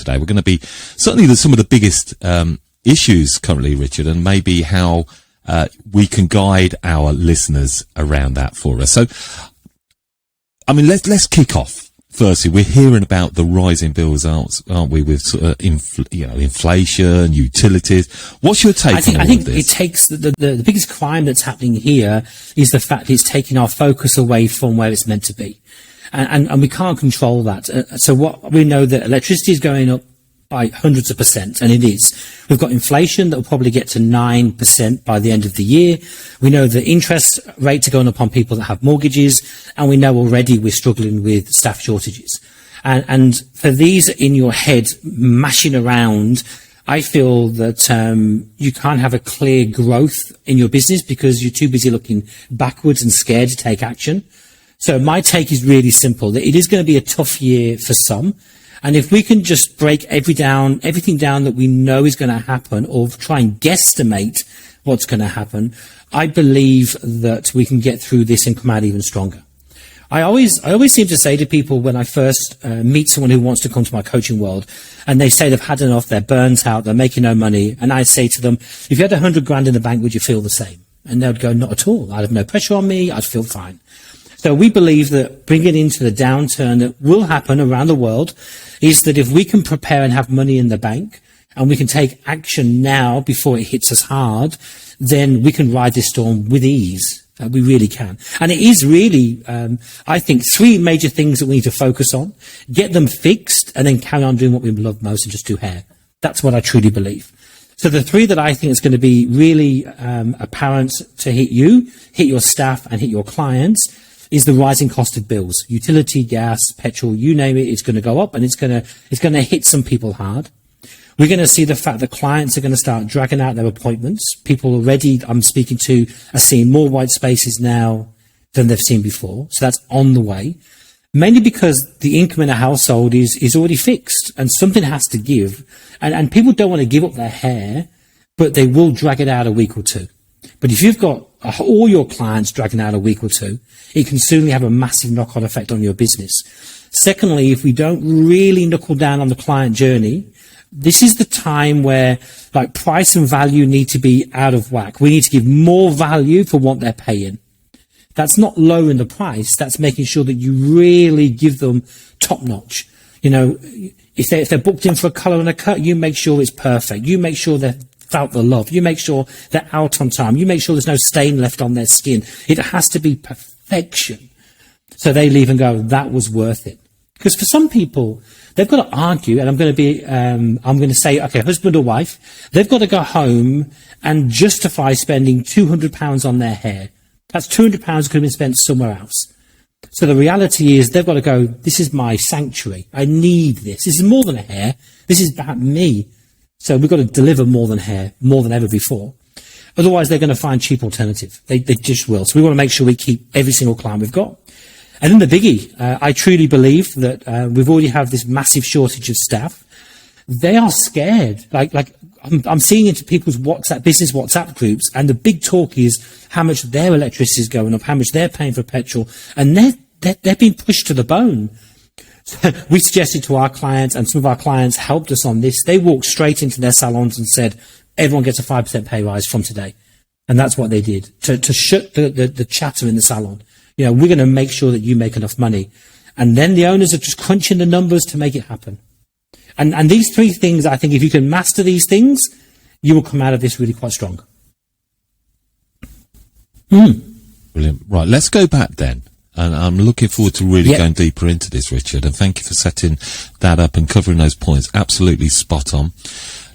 today. We're going to be certainly some of the biggest issues currently, Richard, and maybe how we can guide our listeners around that for us. So, I mean, let's kick off. Firstly, we're hearing about the rising bills, aren't we, with sort of inflation, utilities. What's your take on all of this? I think it takes the biggest crime that's happening here is the fact it's taking our focus away from where it's meant to be, and we can't control that. So what we know that electricity is going up by hundreds of percent, and it is. We've got inflation that will probably get to 9% by the end of the year. We know the interest rates are going up on people that have mortgages, and we know already we're struggling with staff shortages. And for these in your head mashing around, I feel that you can't have a clear growth in your business because you're too busy looking backwards and scared to take action. So my take is really simple, that it is going to be a tough year for some. And if we can just break everything down that we know is going to happen, or try and guesstimate what's going to happen, I believe that we can get through this and come out even stronger. I always seem to say to people when I first meet someone who wants to come to my coaching world, and they say they've had enough, they're burnt out, they're making no money, and I say to them, if you had 100 grand in the bank, would you feel the same? And they would go, not at all. I'd have no pressure on me. I'd feel fine. So we believe that bringing into the downturn that will happen around the world is that if we can prepare and have money in the bank, and we can take action now before it hits us hard, then we can ride this storm with ease. We really can. And it is really, I think, 3 major things that we need to focus on, get them fixed, and then carry on doing what we love most and just do hair. That's what I truly believe. So the 3 that I think is going to be really apparent to hit you, hit your staff, and hit your clients is the rising cost of bills. Utility, gas, petrol, you name it, it's going to go up, and it's going to hit some people hard. We're going to see the fact that clients are going to start dragging out their appointments. People already I'm speaking to are seeing more white spaces now than they've seen before. So that's on the way. Mainly because the income in a household is already fixed, and something has to give. And people don't want to give up their hair, but they will drag it out a week or two. But if you've got all your clients dragging out a week or two, it can certainly have a massive knock-on effect on your business. Secondly, if we don't really knuckle down on the client journey, this is the time where like price and value need to be out of whack. We need to give more value for what they're paying. That's not lowering the price. That's making sure that you really give them top notch. You know, if they're booked in for a color and a cut, you make sure it's perfect. You make sure they've felt the love. You make sure they're out on time. You make sure there's no stain left on their skin. It has to be perfection. So they leave and go, that was worth it. Because for some people, they've got to argue, and I'm going to say, okay, husband or wife, they've got to go home and justify spending £200 on their hair. That's £200 could have been spent somewhere else. So the reality is they've got to go, this is my sanctuary. I need this. This is more than a hair. This is about me. So we've got to deliver more than hair, more than ever before. Otherwise, they're going to find cheap alternative. They just will. So we want to make sure we keep every single client we've got. And then the biggie, I truly believe that we've already have this massive shortage of staff. They are scared. Like I'm seeing into people's business WhatsApp groups, and the big talk is how much their electricity is going up, how much they're paying for petrol, and they're being pushed to the bone. So we suggested to our clients, and some of our clients helped us on this. They walked straight into their salons and said, everyone gets a 5% pay rise from today. And that's what they did to shut the chatter in the salon. You know, we're going to make sure that you make enough money. And then the owners are just crunching the numbers to make it happen. And these 3 things, I think if you can master these things, you will come out of this really quite strong. Brilliant. Right, let's go back then. And I'm looking forward to really going deeper into this, Richard. And thank you for setting that up and covering those points. Absolutely spot on.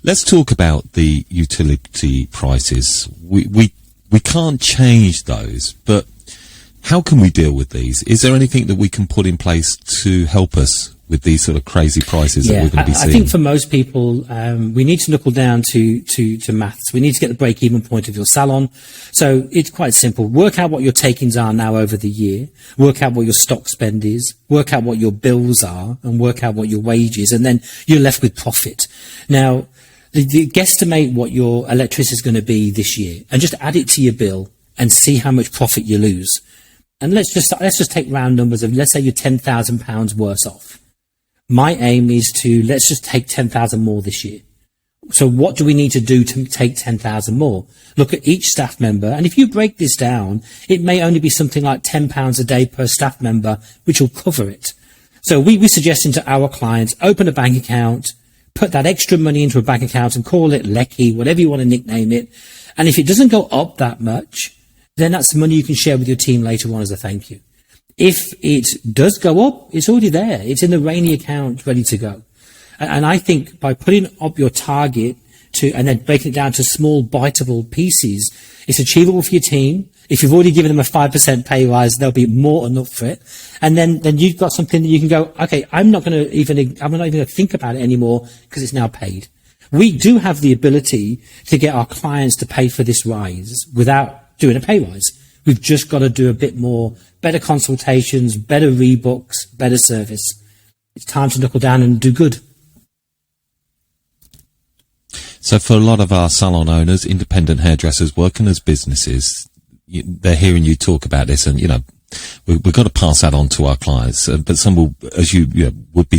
Let's talk about the utility prices. We can't change those, but how can we deal with these? Is there anything that we can put in place to help us with these sort of crazy prices that we're going to be seeing? I think for most people, we need to knuckle down to maths. We need to get the break-even point of your salon. So it's quite simple. Work out what your takings are now over the year. Work out what your stock spend is. Work out what your bills are, and work out what your wage is. And then you're left with profit. Now, guesstimate what your electricity is going to be this year, and just add it to your bill and see how much profit you lose. And let's just take round numbers of, let's say you're £10,000 worse off. My aim is to, let's just take 10,000 more this year. So what do we need to do to take 10,000 more? Look at each staff member. And if you break this down, it may only be something like £10 a day per staff member, which will cover it. So we're suggesting to our clients, open a bank account, put that extra money into a bank account and call it Lecky, whatever you want to nickname it. And if it doesn't go up that much, then that's money you can share with your team later on as a thank you. If it does go up, it's already there. It's in the rainy account, ready to go. And I think by putting up your target and then breaking it down to small biteable pieces, it's achievable for your team. If you've already given them a 5% pay rise, they'll be more than up for it. And then you've got something that you can go, okay, I'm not even going to think about it anymore because it's now paid. We do have the ability to get our clients to pay for this rise without doing a pay rise. We've just got to do a bit more, better consultations, better rebooks, better service. It's time to knuckle down and do good. So for a lot of our salon owners, independent hairdressers working as businesses, they're hearing you talk about this, and we've got to pass that on to our clients. But some will, as you would be